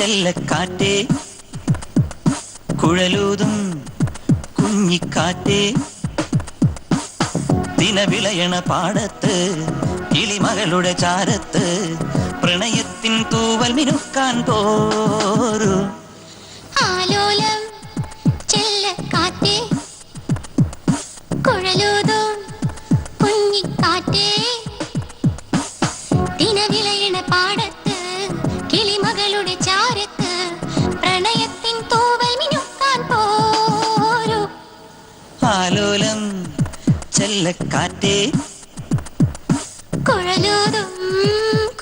ചെല്ലക്കാറ്റേ കുഴലൂതും കുഞ്ഞിക്കാറ്റേ ദിനവിളയണ പാടത്ത് കിളിമകളുടെ ചാരത്ത് പ്രണയത്തിൻ തൂവൽ മിനുക്കാൻ പോരൂ ആലോലം ചെല്ലക്കാറ്റേ കുഴലൂതും കുഞ്ഞിക്കാറ്റേ ദിനവിളയണ പാടത്ത് കിളിമകളുടെ ചാരത്ത് പ്രണയത്തിൻ തൂവൽ മിനുക്കാൻ പോരൂ ആലോലം ചെല്ലക്കാറ്റേ കുഴലൂതും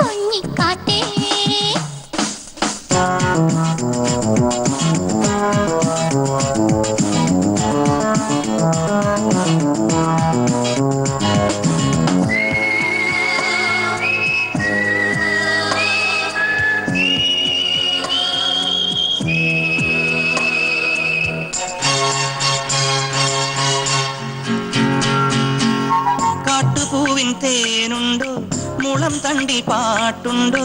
കുഞ്ഞിക്കാറ്റേ കാട്ടുപൂവിൻ തേനുണ്ടോ മുളം തണ്ടി പാട്ടുണ്ടോ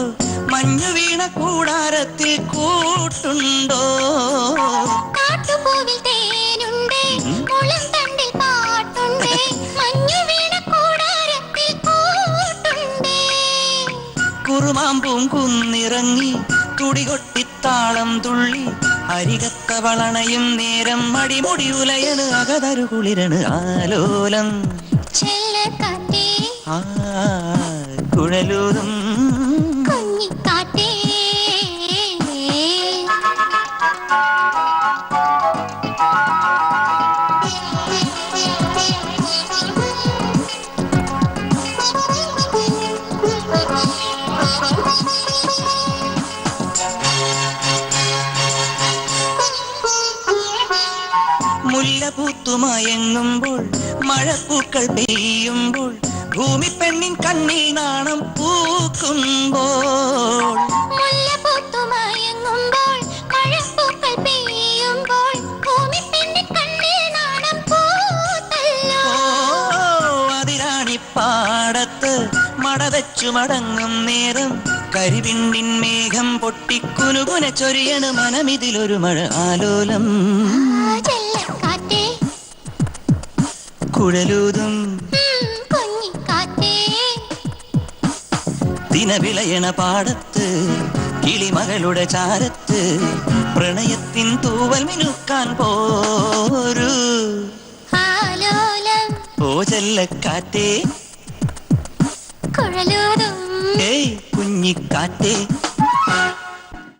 മഞ്ഞു വീണ കൂടാരത്തിൽ കൂട്ടുണ്ടോ കാട്ടുപൂവിൽ തേനുണ്ട് മുളം തണ്ടിൽ പാട്ടുണ്ട് മഞ്ഞു വീണ കൂടാരത്തിൽ കൂട്ടുണ്ട് കുറുമാമ്പൂം കുന്നിറങ്ങി തുടികൊട്ടിത്താളം തുള്ളി അരികത്ത വളണയും നേരം മടിമുടി ഉലയണ് അകതരു കുളിരണ് ആലോലം ചെല്ലക്കാറ്റേ കുഴലൂതും കുഞ്ഞിക്കാറ്റേ മുല്ലപൂത്തുമയങ്ങുമ്പോൾ മഴപ്പൂക്കൾ പെയ്യുമ്പോൾ ഭൂമി പെണ്ണിൻ കണ്ണിൽ നാണം പൂക്കുമ്പോൾ മുല്ലപൂത്തുമയങ്ങുമ്പോൾ മഴപ്പൂക്കൾ പെയ്യുമ്പോൾ ഭൂമി പെണ്ണിൻ കണ്ണിൽ നാണം പൂത്തല്ലോ അതിരാണിപ്പാടത്ത് മടവച്ചു മടങ്ങും നേരം കരിവിണ്ടിൻ മേഘം പൊട്ടിക്കുനുകുന ചൊരിയണ് മനമിതിലൊരു മഴ ആലോലം ചെല്ലക്കാറ്റേ കുഴലൂതും കുഞ്ഞിക്കാറ്റേ ദിനവിളയണ പാടത്ത് കിളിമകളുടെ ചാരത്ത് പ്രണയത്തിൻ തൂവൽ മിനുക്കാൻ പോരൂ ആലോലം ഓ ചെല്ലക്കാറ്റേ കുഴലൂതും ഏയ് കുഞ്ഞിക്കാറ്റേ